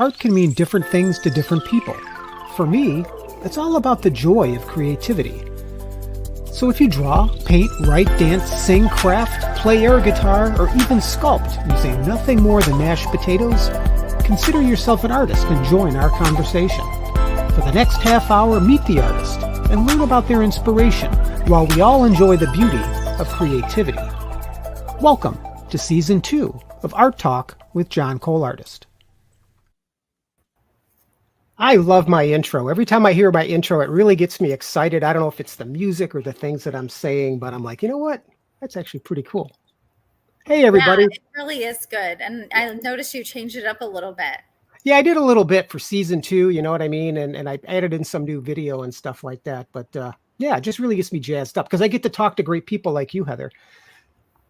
art can mean different things to different people. For me, it's all about the joy of creativity. So if you draw, paint, write, dance, sing, craft, play air guitar, or even sculpt using nothing more than mashed potatoes, consider yourself an artist and join our conversation. For the next half hour, meet the artist and learn about their inspiration while we all enjoy the beauty of creativity. Welcome to Season 2 of Art Talk with John Cole Artist. I love my intro. Every time I hear my intro, it really gets me excited. I don't know if it's the music or the things that I'm saying, but I'm like, you know what? That's actually pretty cool. Hey, everybody. Yeah, it really is good. And I noticed you changed it up a little bit. Yeah, I did a little bit for Season 2, you know what I mean? And I added in some new video and stuff like that. But yeah, it just really gets me jazzed up because I get to talk to great people like you, Heather.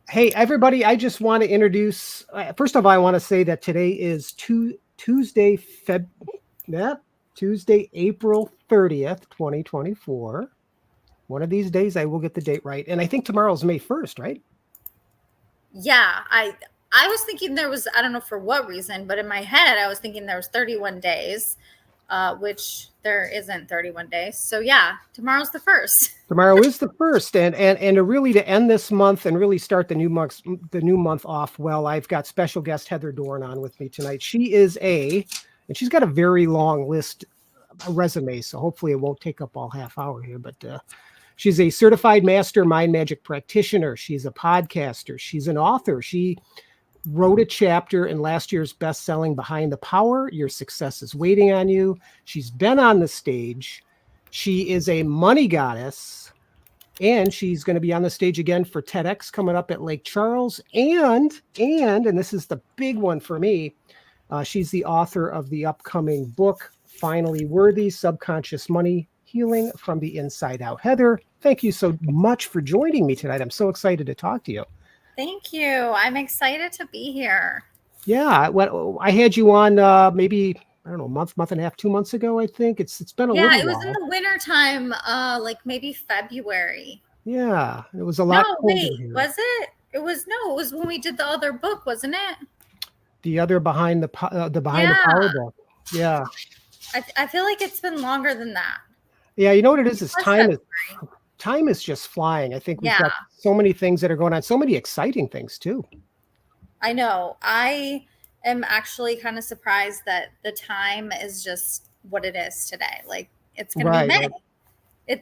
Hey, everybody, I just want to introduce, first of all, I want to say that today is Tuesday, April 30th, 2024. One of these days I will get the date right. And I think tomorrow's May 1st, right? Yeah, I was thinking there was, I don't know for what reason, but in my head, I was thinking there was 31 days, which there isn't 31 days. So yeah, tomorrow's the 1st. Tomorrow is the 1st. And to end this month and really start the new month off well, I've got special guest Heather Dorn on with me tonight. And she's got a very long list, a resume, so hopefully it won't take up all half hour here, but she's a certified master mind magic practitioner. She's a podcaster. She's an author. She wrote a chapter in last year's best-selling Behind the Power, Your Success is Waiting on You. She's been on the stage. She is a money goddess, and she's going to be on the stage again for TEDx coming up at Lake Charles. And this is the big one for me, she's the author of the upcoming book, Finally Worthy, Subconscious Money Healing from the Inside Out. Heather, thank you so much for joining me tonight. I'm so excited to talk to you. Thank you. I'm excited to be here. Yeah, I had you on maybe, I don't know, month and a half, 2 months ago, I think. It's been a little while. Yeah, it was in the winter time, like maybe February. Yeah, it was a lot colder here. Was it? It was when we did the other book, wasn't it? The other Behind the Power book. Yeah. I feel like it's been longer than that. Yeah, you know what it is? Time is just flying. I think we've got so many things that are going on, so many exciting things too. I know. I am actually kind of surprised that the time is just what it is today. Like it's going to be May.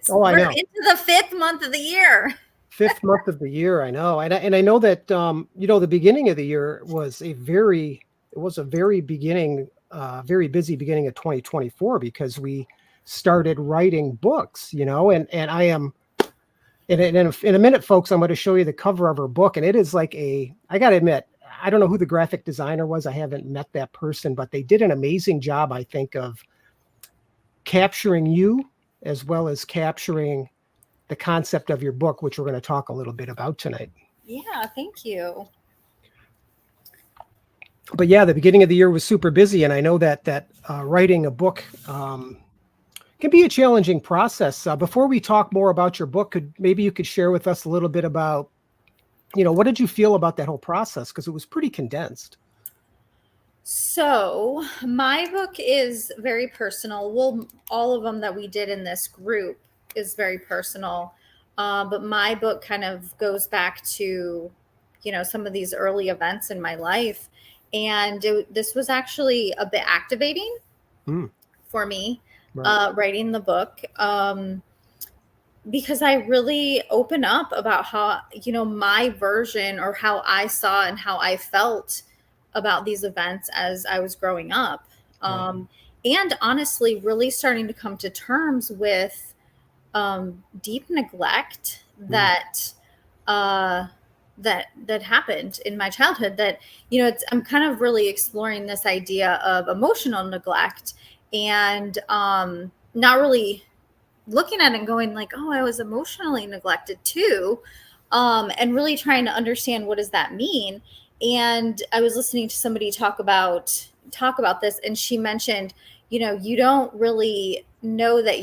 We're into the 5th month of the year. 5th month of the year, I know, and I know that the beginning of the year was a very busy beginning of 2024 because we started writing books, and I am in a minute, folks. I'm going to show you the cover of her book, and it is like I got to admit, I don't know who the graphic designer was. I haven't met that person, but they did an amazing job, I think, of capturing you as well as capturing the concept of your book, which we're going to talk a little bit about tonight. Yeah, thank you. But yeah, the beginning of the year was super busy, and I know that writing a book can be a challenging process. Before we talk more about your book, maybe you could share with us a little bit about, what did you feel about that whole process? Because it was pretty condensed. So my book is very personal. Well, all of them that we did in this group is very personal. But my book kind of goes back to, some of these early events in my life. And this was actually a bit activating for me, right. Writing the book, because I really open up about how, my version or how I saw and how I felt about these events as I was growing up. And honestly, really starting to come to terms with deep neglect that happened in my childhood. That I'm kind of really exploring this idea of emotional neglect and not really looking at it and going like, oh, I was emotionally neglected too, and really trying to understand what does that mean. And I was listening to somebody talk about this, and she mentioned, you don't really know that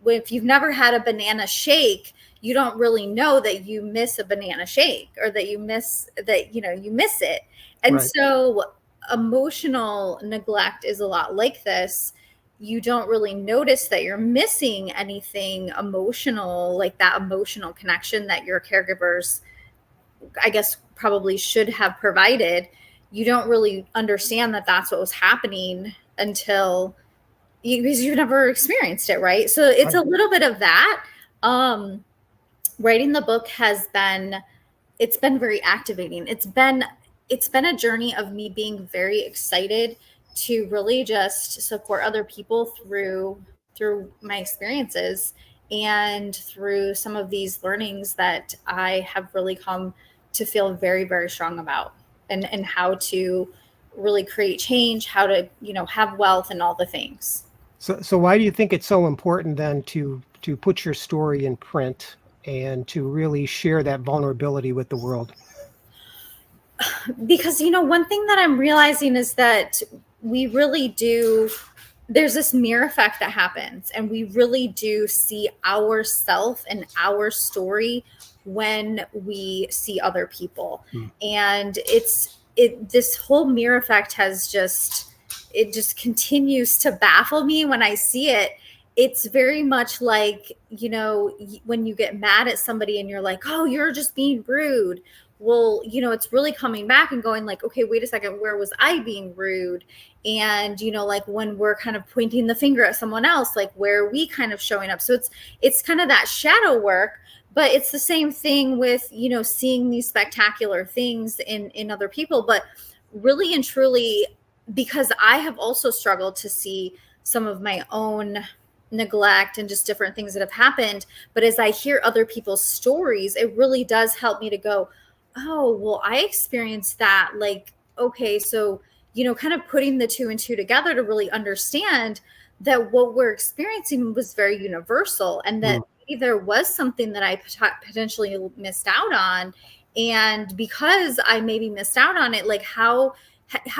if you've never had a banana shake, you don't really know that you miss a banana shake or that you miss it. And right. So emotional neglect is a lot like this. You don't really notice that you're missing anything emotional, like that emotional connection that your caregivers, I guess, probably should have provided. You don't really understand that that's what was happening until because you've never experienced it, right? So it's a little bit of that. Writing the book has been, it's been very activating. It's been a journey of me being very excited to really just support other people through my experiences and through some of these learnings that I have really come to feel very, very strong about, and how to really create change, how to, have wealth and all the things. So why do you think it's so important then to put your story in print and to really share that vulnerability with the world? Because one thing that I'm realizing is that we really do, there's this mirror effect that happens, and we really do see ourself and our story when we see other people. Hmm. And this whole mirror effect has just, it just continues to baffle me when I see it. It's very much like, when you get mad at somebody and you're like, oh, you're just being rude. Well, it's really coming back and going like, okay, wait a second, where was I being rude? And like when we're kind of pointing the finger at someone else, like where are we kind of showing up? So it's kind of that shadow work. But it's the same thing with seeing these spectacular things in other people. But really and truly, because I have also struggled to see some of my own neglect and just different things that have happened, but as I hear other people's stories, it really does help me to go, oh, well, I experienced that. Like, okay, so, kind of putting the two and two together to really understand that what we're experiencing was very universal, and that maybe there was something that I potentially missed out on. And because I maybe missed out on it, like how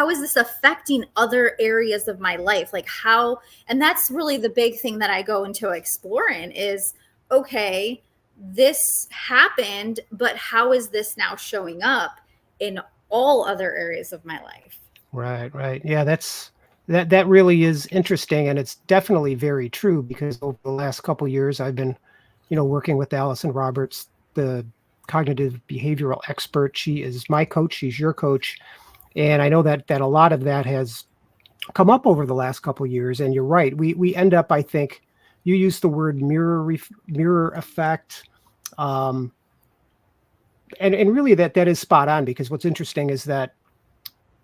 is this affecting other areas of my life? Like how, and that's really the big thing that I go into exploring is, okay, this happened, but how is this now showing up in all other areas of my life? Right, right. Yeah, that really is interesting, and it's definitely very true because over the last couple years I've been, working with Allison Roberts, the cognitive behavioral expert. She is my coach, she's your coach, and I know that a lot of that has come up over the last couple years. And you're right, we end up, I think, you used the word mirror effect, um, and really that is spot on, because what's interesting is that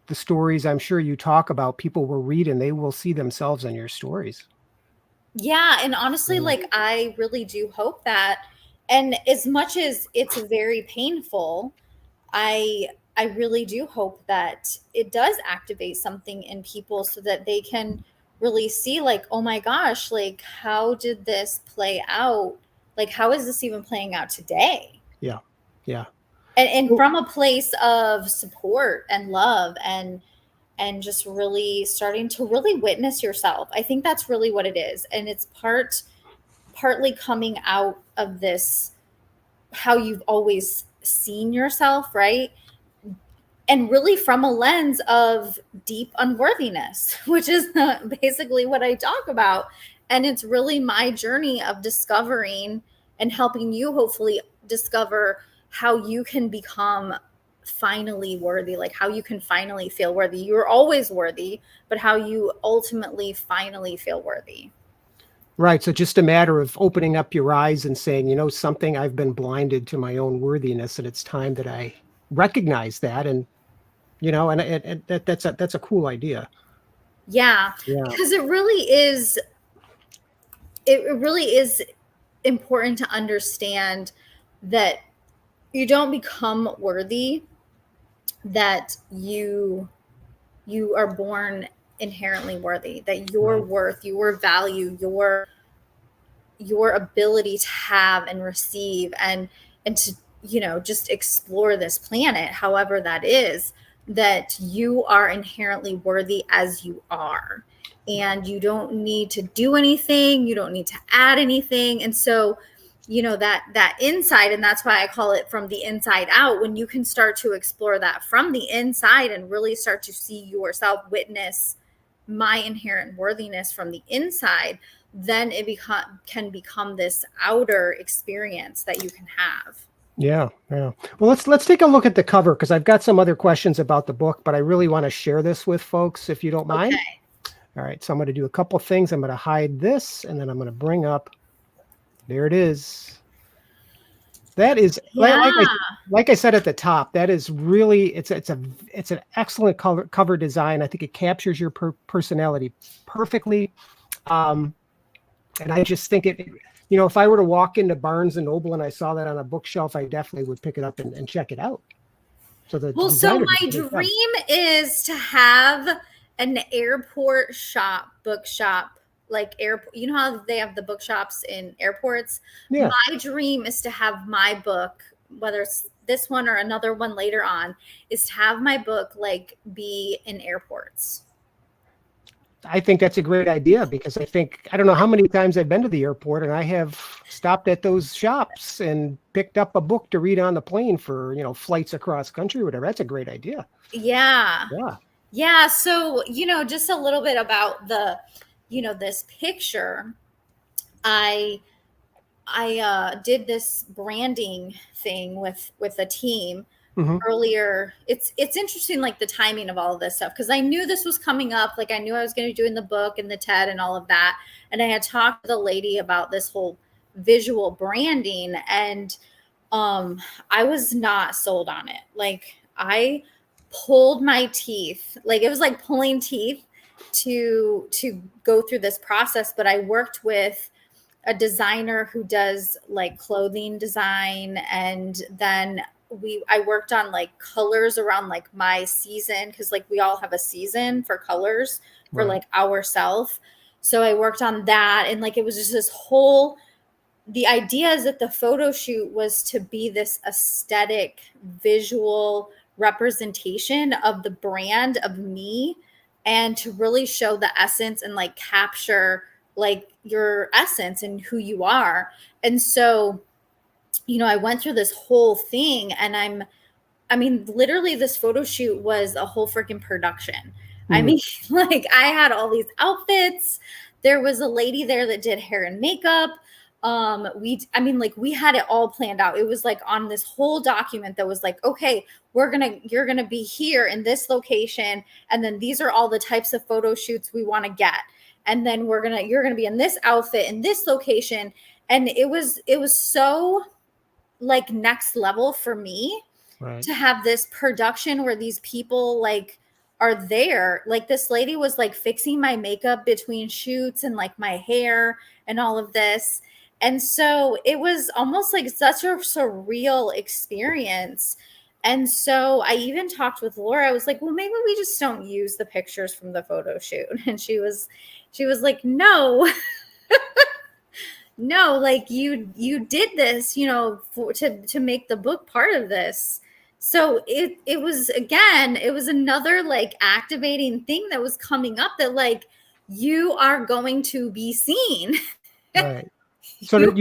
the stories I'm sure you talk about, people will read and they will see themselves in your stories. Yeah, and honestly, Yeah. like I really do hope that. And as much as it's very painful, I I really do hope that it does activate something in people so that they can really see like, oh my gosh, like how did this play out? Like how is this even playing out today? Yeah. Yeah. And Well, from a place of support and love, and just really starting to really witness yourself. I think that's really what it is. And it's partly coming out of this, how you've always seen yourself, right? And really from a lens of deep unworthiness, which is basically what I talk about. And it's really my journey of discovering and helping you hopefully discover how you can become finally worthy, like how you can finally feel worthy. You're always worthy, but how you ultimately finally feel worthy. right. So just a matter of opening up your eyes and saying, something, I've been blinded to my own worthiness, and it's time that I recognize that. And, and that's a cool idea. Yeah, Yeah. because it really is important to understand that you don't become worthy, that you are born inherently worthy, that your Right. worth, your value, your ability to have and receive, and to just explore this planet however that is, that you are inherently worthy as you are, and you don't need to do anything, you don't need to add anything. And so that inside. And that's why I call it from the inside out. When you can start to explore that from the inside and really start to see yourself, witness my inherent worthiness from the inside, then it can become this outer experience that you can have. Yeah. Well, let's take a look at the cover, because I've got some other questions about the book, but I really want to share this with folks, if you don't mind. Okay. All right. So I'm going to do a couple things. I'm going to hide this, and then I'm going to bring up. There it is. That is, like I said at the top, that is really, it's an excellent cover design. I think it captures your personality perfectly. And I just think if I were to walk into Barnes and Noble and I saw that on a bookshelf, I definitely would pick it up and check it out. So so my dream is to have an airport bookshop, like airport. You know how they have the bookshops in airports? Yeah. My dream is to have my book, whether it's this one or another one later on, is to have my book like be in airports. I think that's a great idea, because I don't know how many times I've been to the airport and I have stopped at those shops and picked up a book to read on the plane for, flights across country or whatever. That's a great idea. Yeah. Yeah. Yeah. So, just a little bit about this picture. I did this branding thing with a team earlier. It's interesting, like the timing of all of this stuff, because I knew this was coming up. Like I knew I was going to be doing the book and the TED and all of that. And I had talked to the lady about this whole visual branding, and I was not sold on it. Like I pulled my teeth. Like it was like pulling teeth to go through this process. But I worked with a designer who does like clothing design, and then I worked on like colors around like my season, because like we all have a season for colors for like ourself. So I worked on that, and like it was just this whole, the idea is that the photo shoot was to be this aesthetic visual representation of the brand of me, and to really show the essence and like capture like your essence and who you are. And so, I went through this whole thing, and literally this photo shoot was a whole freaking production. I mean, like I had all these outfits. There was a lady there that did hair and makeup. We had it all planned out. It was like on this whole document that was like, okay, you're going to be here in this location. And then these are all the types of photo shoots we want to get. And then you're going to be in this outfit in this location. And it was so like next level for me to have this production where these people like are there. Like this lady was like fixing my makeup between shoots and like my hair and all of this. And so it was almost like such a surreal experience. And so I even talked with Laura. I was like, well, maybe we just don't use the pictures from the photo shoot. And she was like, no, no, like you did this, to make the book part of this. So it was another like activating thing that was coming up, that like you are going to be seen. Right. So do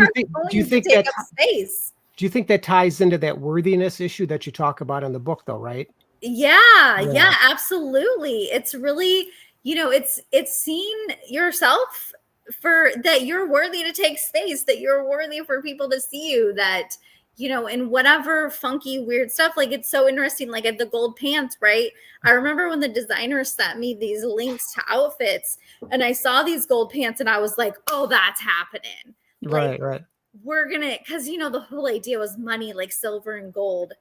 you think take up space? Do you think that ties into that worthiness issue that you talk about in the book, though, right? Yeah, absolutely. It's really, it's seeing yourself for that you're worthy to take space, that you're worthy for people to see you, that, in whatever funky, weird stuff. Like it's so interesting, like at the gold pants, right? I remember when the designer sent me these links to outfits, and I saw these gold pants, and I was like, oh, that's happening. Like, right. We're gonna, because the whole idea was money, like silver and gold.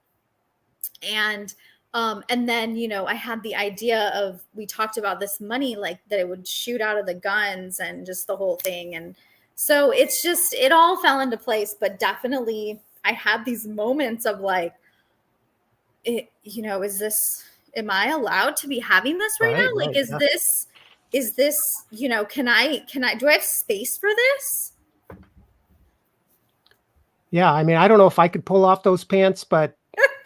And then, I had the idea of, we talked about this money, like that it would shoot out of the guns and just the whole thing. And so it's just, it all fell into place. But definitely I had these moments of like, am I allowed to be having this right now? Like, is this, can I, do I have space for this? Yeah. I mean, I don't know if I could pull off those pants, but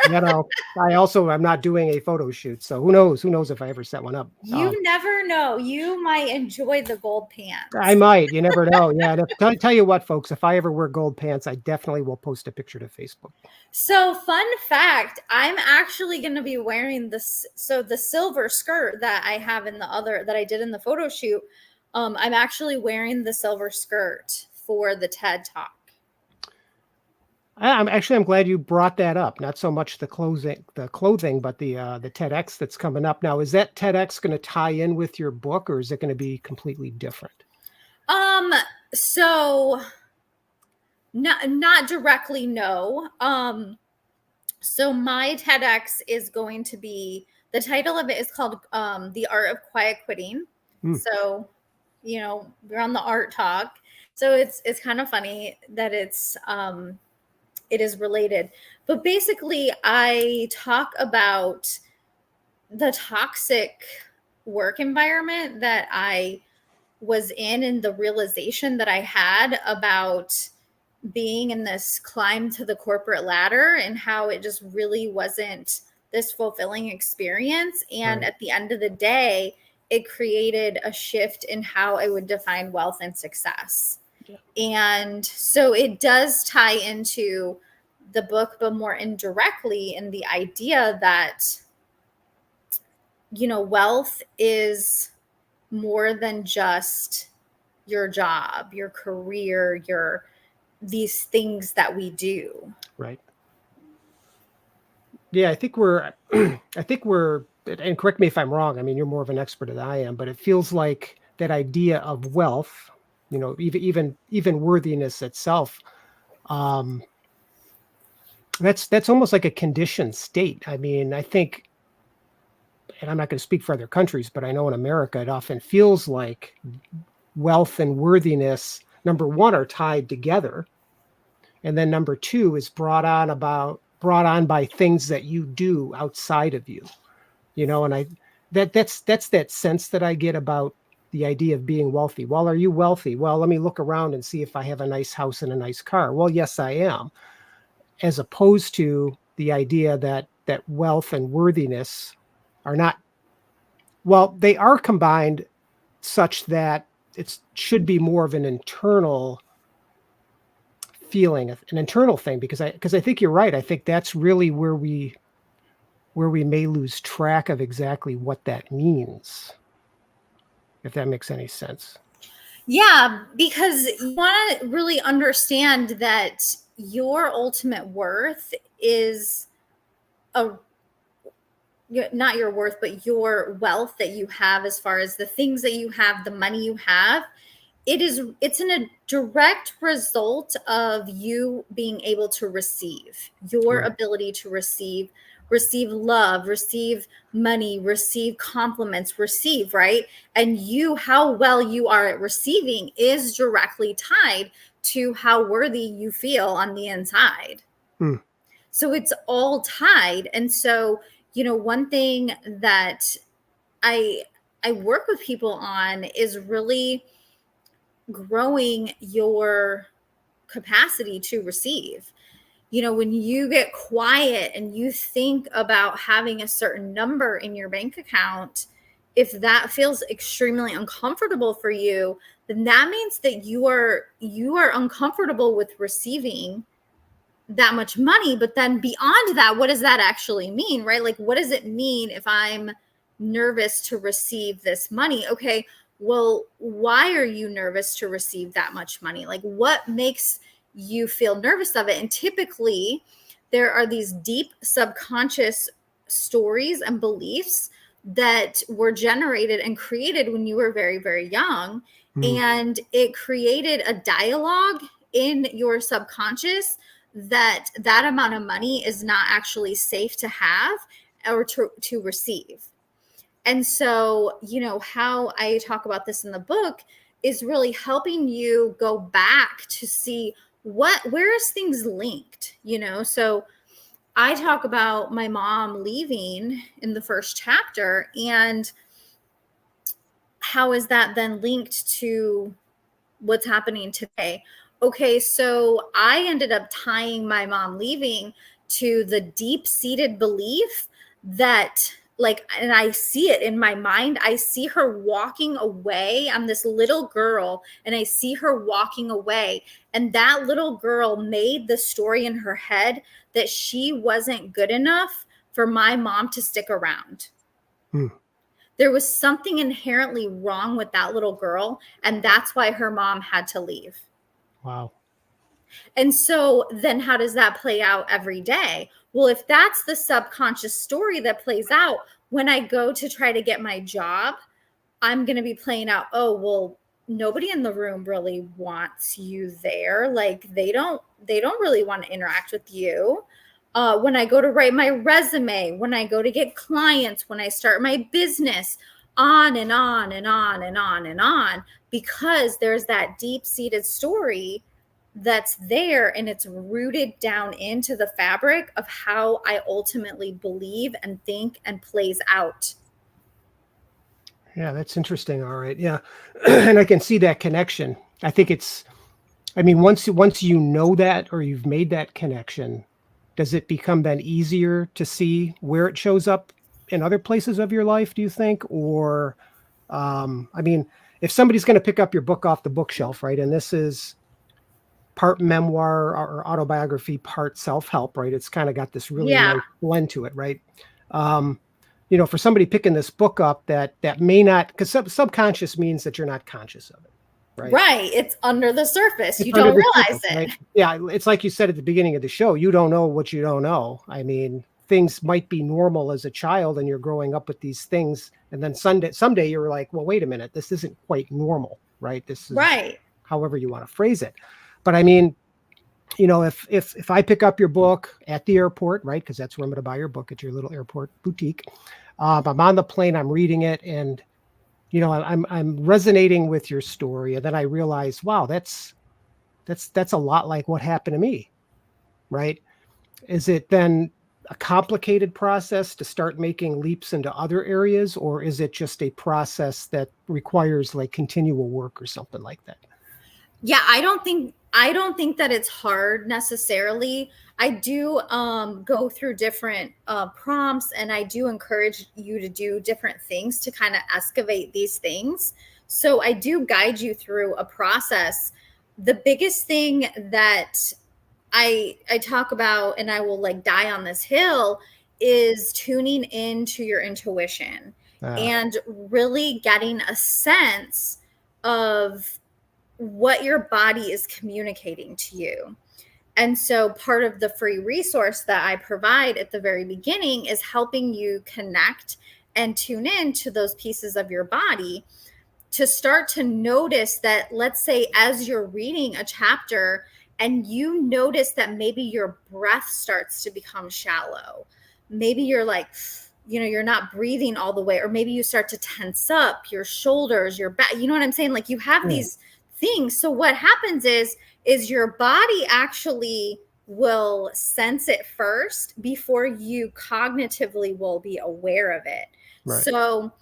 I'm not doing a photo shoot, so who knows if I ever set one up. You never know. You might enjoy the gold I pants. might. You never know. Yeah. And tell you what, folks, if I ever wear gold pants, I definitely will post a picture to Facebook. So, fun fact, I'm actually going to be wearing this. So, the silver skirt that I have in the other that I did in the photo shoot, I'm actually wearing the silver skirt for the TED Talk. I'm glad you brought that up. Not so much the clothing, but the TEDx that's coming up now. Is that TEDx going to tie in with your book, or is it going to be completely different? So not directly, no. So my TEDx is going to be, the title of it is called The Art of Quiet Quitting. So, we're on the art talk. So it's kind of funny that it is related. But basically I talk about the toxic work environment that I was in and the realization that I had about being in this climb to the corporate ladder and how it just really wasn't this fulfilling experience. And at the end of the day, it created a shift in how I would define wealth and success. Yeah. And so it does tie into the book, but more indirectly in the idea that, wealth is more than just your job, your career, these things that we do. Right. Yeah, I think we're, and correct me if I'm wrong. I mean, you're more of an expert than I am, but it feels like that idea of wealth, even worthiness itself, that's almost like a conditioned state. I mean, I think, and I'm not going to speak for other countries, but I know in America, it often feels like wealth and worthiness, number one, are tied together. And then number two is brought on by things that you do outside of you, and that's that sense that I get about the idea of being wealthy. Well, are you wealthy? Well, let me look around and see if I have a nice house and a nice car. Well, yes, I am. As opposed to the idea that wealth and worthiness are not, well, they are combined such that it should be more of an internal feeling, an internal thing, because I think you're right. I think that's really where we may lose track of exactly what that means, if that makes any sense. Yeah, because you want to really understand that your ultimate worth is not your worth, but your wealth that you have, as far as the things that you have, the money you have. It's a direct result of you being able to receive, your ability to receive love, receive money, receive compliments, right? And how well you are at receiving is directly tied to how worthy you feel on the inside. So it's all tied. And so, one thing that I work with people on is really growing your capacity to receive. When you get quiet and you think about having a certain number in your bank account, if that feels extremely uncomfortable for you, then that means that you are uncomfortable with receiving that much money. But then beyond that, what does that actually mean, right? Like, what does it mean if I'm nervous to receive this money? Okay, well, why are you nervous to receive that much money? Like, what makes you feel nervous of it? And typically there are these deep subconscious stories and beliefs that were generated and created when you were very, very young. And it created a dialogue in your subconscious that amount of money is not actually safe to have or to receive. And so, how I talk about this in the book is really helping you go back to see where is things linked, So I talk about my mom leaving in the first chapter, and how is that then linked to what's happening today? Okay, so I ended up tying my mom leaving to the deep-seated belief that, like, and I see it in my mind. I see her walking away. I'm this little girl, and I see her walking away. And that little girl made the story in her head that she wasn't good enough for my mom to stick around. There was something inherently wrong with that little girl, and that's why her mom had to leave. Wow. And so then how does that play out every day? Well, if that's the subconscious story that plays out, when I go to try to get my job, I'm going to be playing out, oh, well, nobody in the room really wants you there. Like they don't really want to interact with you. When I go to write my resume, when I go to get clients, when I start my business, on and on and on and on and on, because there's that deep-seated story that's there, and it's rooted down into the fabric of how I ultimately believe and think and plays out. Yeah, that's interesting. All right. Yeah. And I can see that connection. I think once you know that, or you've made that connection, does it become then easier to see where it shows up in other places of your life, do you think? Or, if somebody's going to pick up your book off the bookshelf, right, and this is part memoir or autobiography, part self-help, right? It's kind of got this really Yeah. nice blend to it, right? For somebody picking this book up that may not, because subconscious means that you're not conscious of it, right? Right. It's under the surface. It's You under don't the realize surface, it. right? Yeah, it's like you said at the beginning of the show, you don't know what you don't know. Things might be normal as a child and you're growing up with these things, and then someday you're like, well, wait a minute, this isn't quite normal, right? This is Right. however you want to phrase it. But if I pick up your book at the airport, right, because that's where I'm going to buy your book, at your little airport boutique, I'm on the plane, I'm reading it, and I'm resonating with your story, and then I realize, wow, that's a lot like what happened to me, right? Is it then a complicated process to start making leaps into other areas, or is it just a process that requires like continual work or something like that? Yeah, I don't think that it's hard necessarily. I do go through different prompts, and I do encourage you to do different things to kind of excavate these things. So I do guide you through a process. The biggest thing that I talk about, and I will like die on this hill, is tuning into your intuition and really getting a sense of what your body is communicating to you. And so part of the free resource that I provide at the very beginning is helping you connect and tune in to those pieces of your body to start to notice that, let's say, as you're reading a chapter and you notice that maybe your breath starts to become shallow, maybe you're like, you're not breathing all the way, or maybe you start to tense up your shoulders, your back, you know what I'm saying? Like you have these things. So what happens is your body actually will sense it first before you cognitively will be aware of it. Right. So,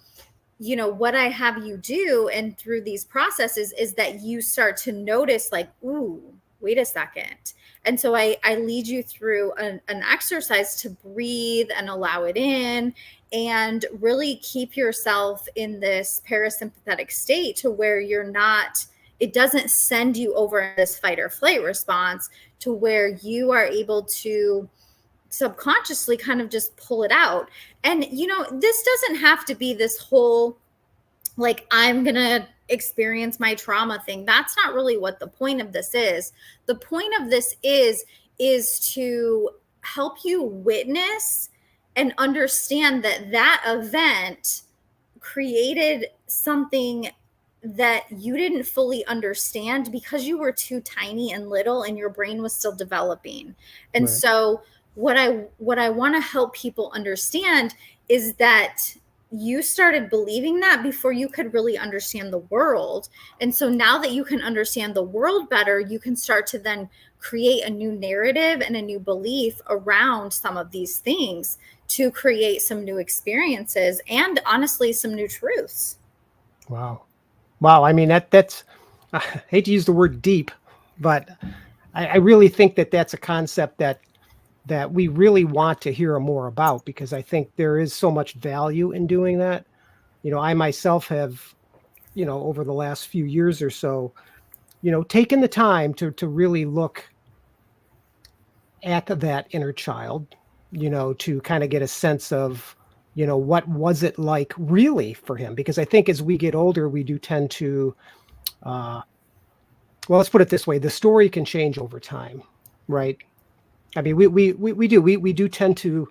what I have you do, and through these processes, is that you start to notice like, ooh, wait a second. And so I lead you through an exercise to breathe and allow it in, and really keep yourself in this parasympathetic state to where it doesn't send you over in this fight or flight response, to where you are able to subconsciously kind of just pull it out. And, this doesn't have to be this whole, like, I'm going to experience my trauma thing. That's not really what the point of this is. The point of this is to help you witness and understand that event created something that you didn't fully understand because you were too tiny and little and your brain was still developing. And Right. so what I want to help people understand is that you started believing that before you could really understand the world. And so now that you can understand the world better, you can start to then create a new narrative and a new belief around some of these things to create some new experiences and honestly some new truths. Wow. That's, I hate to use the word deep, but I really think that that's a concept that that we really want to hear more about, because I think there is so much value in doing that. I myself have, over the last few years or so, taken the time to really look at that inner child, to kind of get a sense of, what was it like really for him? Because I think as we get older, we do tend to, uh, well, let's put it this way: the story can change over time, right? I mean, we do tend to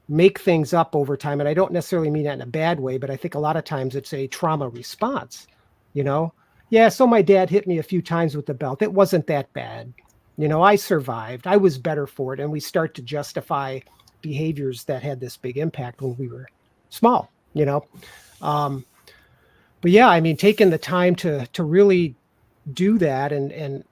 make things up over time, and I don't necessarily mean that in a bad way, but I think a lot of times it's a trauma response. You know, yeah. So my dad hit me a few times with the belt. It wasn't that bad. I survived. I was better for it, and we start to justify behaviors that had this big impact when we were small. Um, but yeah, I mean, taking the time to really do that, and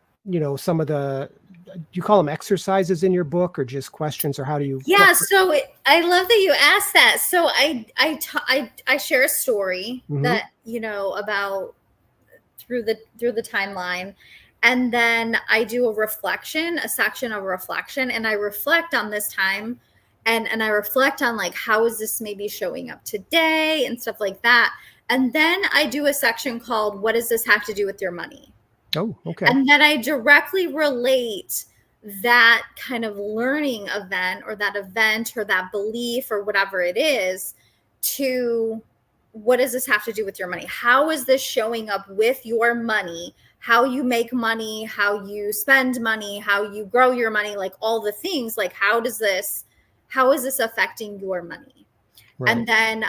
some of the, do you call them exercises in your book, or just questions, or how do you? Yeah, so I love that you asked that. So I share a story that about through the timeline, and then I do a section of reflection, and I reflect on this time, and I reflect on like how is this maybe showing up today and stuff like that. And then I do a section called "What does this have to do with your money?" Oh, okay. And then I directly relate that kind of learning event or that belief or whatever it is to what does this have to do with your money? How is this showing up with your money? How you make money, how you spend money, how you grow your money, like all the things, like how is this affecting your money? Right. And then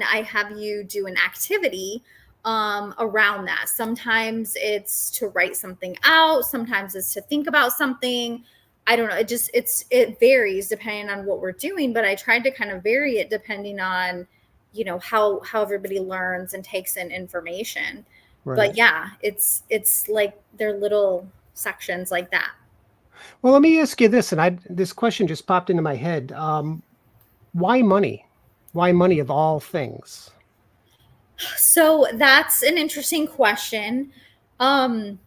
I have you do an activity around that. Sometimes it's to write something out. Sometimes it's to think about something. I don't know. It varies depending on what we're doing, but I tried to kind of vary it depending on, how everybody learns and takes in information. Right. But yeah, it's like they're little sections like that. Well, let me ask you this, and this question just popped into my head. Why money? Why money of all things? So that's an interesting question. Um,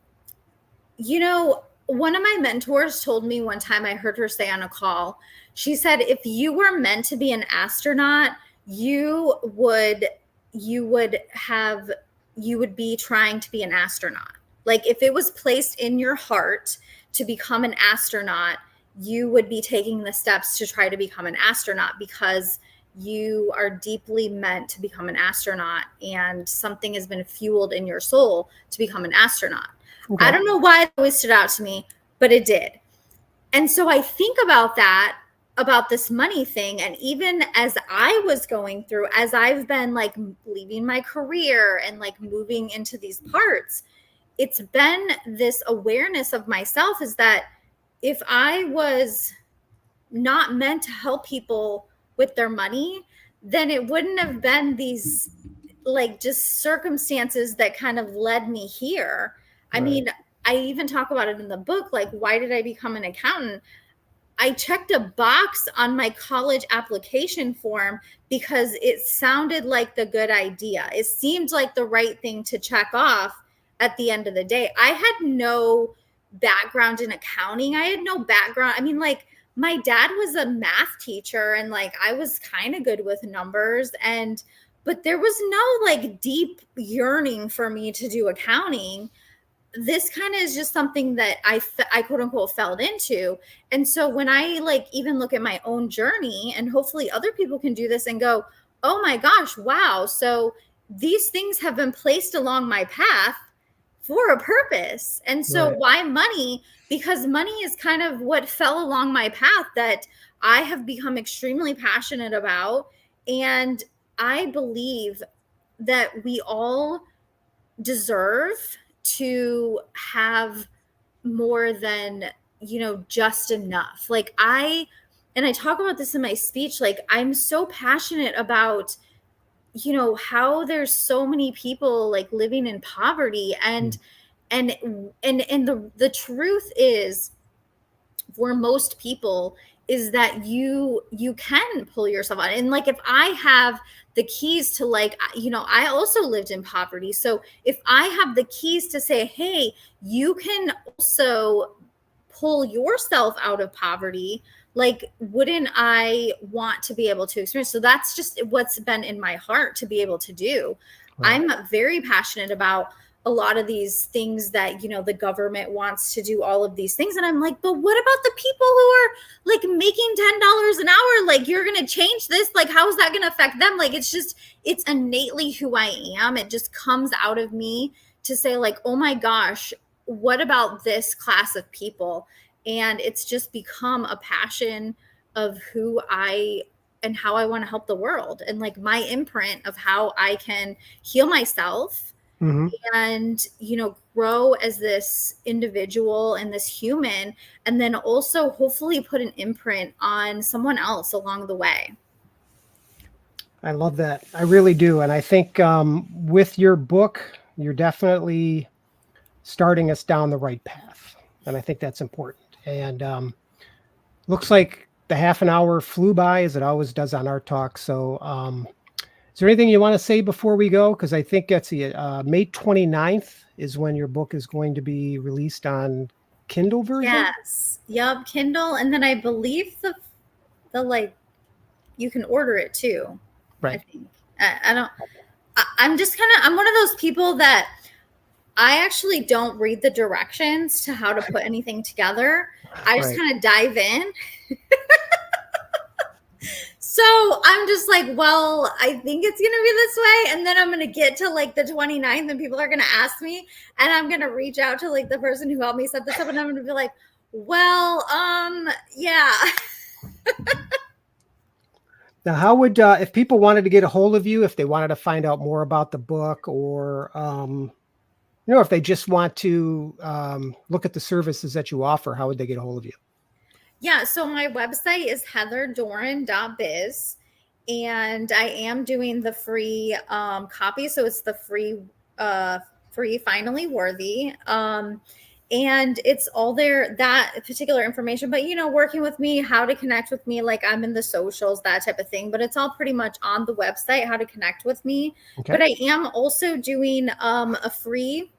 one of my mentors told me one time, I heard her say on a call, she said, if you were meant to be an astronaut, you would be trying to be an astronaut. Like if it was placed in your heart to become an astronaut, you would be taking the steps to try to become an astronaut because you are deeply meant to become an astronaut and something has been fueled in your soul to become an astronaut. Okay. I don't know why it always stood out to me, but it did. And so I think about this money thing. And even as I was going through, as I've been like leaving my career and like moving into these parts, it's been this awareness of myself is that if I was not meant to help people with their money, then it wouldn't have been these like just circumstances that kind of led me here. Right. I mean, I even talk about it in the book, like, why did I become an accountant? I checked a box on my college application form because it sounded like the good idea. It seemed like the right thing to check off at the end of the day. I had no background in accounting. I had no background. I mean, like, my dad was a math teacher and like I was kind of good with numbers, but there was no like deep yearning for me to do accounting. This kind of is just something that I quote unquote fell into. And so when I like even look at my own journey, and hopefully other people can do this and go, oh my gosh, wow. So these things have been placed along my path for a purpose. And so why money? Because money is kind of what fell along my path that I have become extremely passionate about. And I believe that we all deserve to have more than, just enough. Like I talk about this in my speech, like I'm so passionate about, how there's so many people like living in poverty and the truth is for most people is that you can pull yourself out. And like if I have the keys to like, I also lived in poverty. So if I have the keys to say, hey, you can also pull yourself out of poverty, like, wouldn't I want to be able to experience? So that's just what's been in my heart to be able to do. Right. I'm very passionate about a lot of these things that, the government wants to do all of these things. And I'm like, but what about the people who are like making $10 an hour? Like, you're going to change this. Like, how is that going to affect them? Like, it's innately who I am. It just comes out of me to say, like, oh my gosh, what about this class of people? And it's just become a passion of who I and how I want to help the world, and like my imprint of how I can heal myself and grow as this individual and this human, and then also hopefully put an imprint on someone else along the way. I love that. I really do. And I think with your book, you're definitely starting us down the right path. And I think that's important. And looks like the half an hour flew by, as it always does on our talk. So is there anything you want to say before we go? Because I think that's May 29th is when your book is going to be released on Kindle version. Yes. Yep. Kindle. And then I believe the like, you can order it too. Right. I think. I'm just I'm one of those people that I actually don't read the directions to how to put anything together. I just kind of dive in. So I'm just like, well, I think it's going to be this way. And then I'm going to get to like the 29th and people are going to ask me, and I'm going to reach out to like the person who helped me set this up. And I'm going to be like, well, yeah. Now, how would, if people wanted to get a hold of you, if they wanted to find out more about the book, or, if they just want to look at the services that you offer, how would they get a hold of you? Yeah, so my website is heatherdoran.biz, and I am doing the free copy. So it's the free Finally Worthy. And it's all there, that particular information, but working with me, how to connect with me, like I'm in the socials, that type of thing, but it's all pretty much on the website, how to connect with me. Okay. But I am also doing a free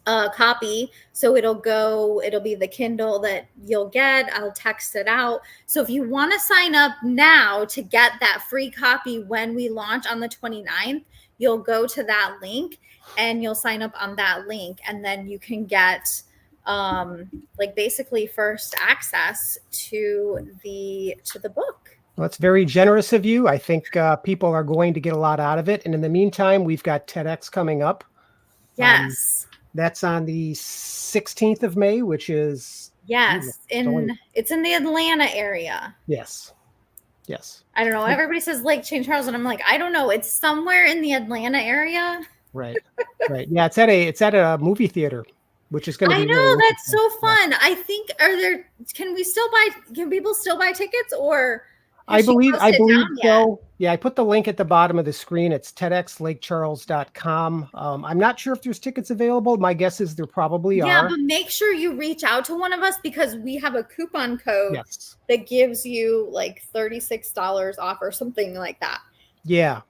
copy. So it'll be the Kindle that you'll get. I'll text it out. So if you want to sign up now to get that free copy when we launch on the 29th, you'll go to that link and you'll sign up on that link, and then you can get like basically first access to the book. Well, that's very generous of you. I think people are going to get a lot out of it. And in the meantime, we've got TEDx coming up. Yes. That's on the 16th of May, which is it's in the Atlanta area. Yes. I don't know. Everybody says Lake St. Charles, and I'm like, I don't know. It's somewhere in the Atlanta area. Right. Yeah, it's at a movie theater, which is going to be. I know, really that's so fun. I think can people still buy tickets, or? I believe so. Yeah, I put the link at the bottom of the screen. It's tedxlakecharles.com. I'm not sure if there's tickets available. My guess is there probably are. Yeah, but make sure you reach out to one of us, because we have a coupon code that gives you like $36 off or something like that. Yeah.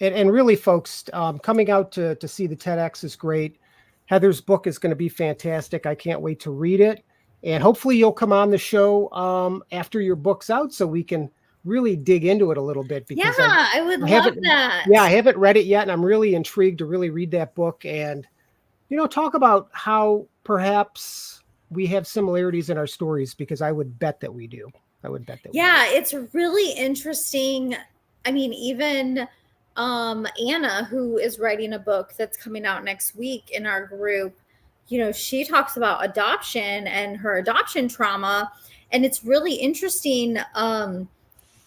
And really, folks, coming out to see the TEDx is great. Heather's book is going to be fantastic. I can't wait to read it. And hopefully you'll come on the show after your book's out so we can really dig into it a little bit. Because I would love that. Yeah, I haven't read it yet, and I'm really intrigued to really read that book and, talk about how perhaps we have similarities in our stories, because I would bet that we do. It's really interesting. I mean, even Anna, who is writing a book that's coming out next week in our group, she talks about adoption and her adoption trauma. And it's really interesting,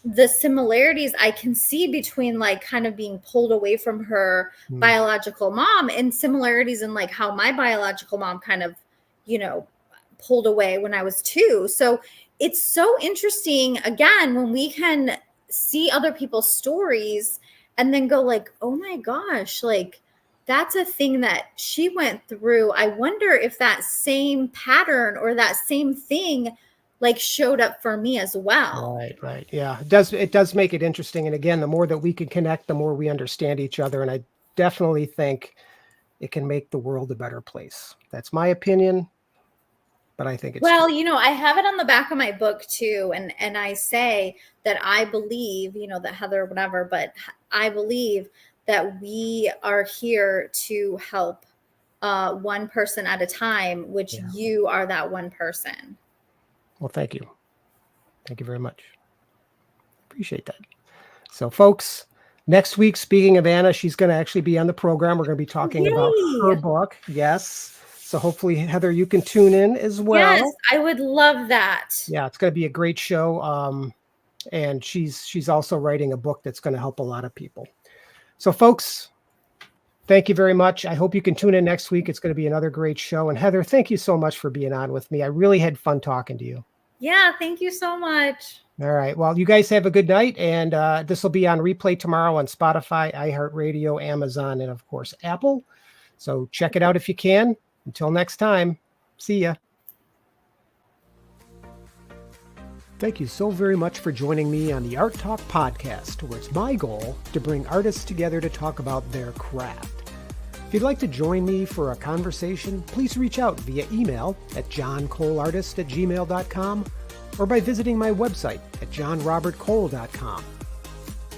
the similarities I can see between like kind of being pulled away from her biological mom, and similarities in like how my biological mom kind of, pulled away when I was 2. So it's so interesting, again, when we can see other people's stories and then go like, oh my gosh, like, that's a thing that she went through. I wonder if that same pattern or that same thing like showed up for me as well. Right. Yeah, it does make it interesting. And again, the more that we can connect, the more we understand each other. And I definitely think it can make the world a better place. That's my opinion. but I think it's Well, true. I have it on the back of my book too, and I say that I believe, that Heather, whatever, but I believe that we are here to help one person at a time, which Yeah. you are that one person. Well, thank you. Thank you very much. Appreciate that. So, folks, next week, speaking of Anna, she's going to actually be on the program. We're going to be talking about her Yay! book. Yes. So hopefully, Heather, you can tune in as Yes, well. I would love that. Yeah, it's going to be a great show. And she's also writing a book that's going to help a lot of people. So, folks, thank you very much. I hope you can tune in next week. It's going to be another great show. And Heather, thank you so much for being on with me. I really had fun talking to you. Yeah, thank you so much. All right. Well, you guys have a good night. And this will be on replay tomorrow on Spotify, iHeartRadio, Amazon, and of course, Apple. So check it out if you can. Until next time, see ya. Thank you so very much for joining me on the Art Talk podcast, where it's my goal to bring artists together to talk about their craft. If you'd like to join me for a conversation, please reach out via email at johncoleartist@gmail.com or by visiting my website at johnrobertcole.com.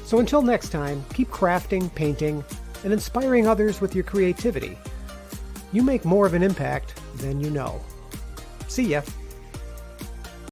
So until next time, keep crafting, painting, and inspiring others with your creativity. You make more of an impact than you know. See ya.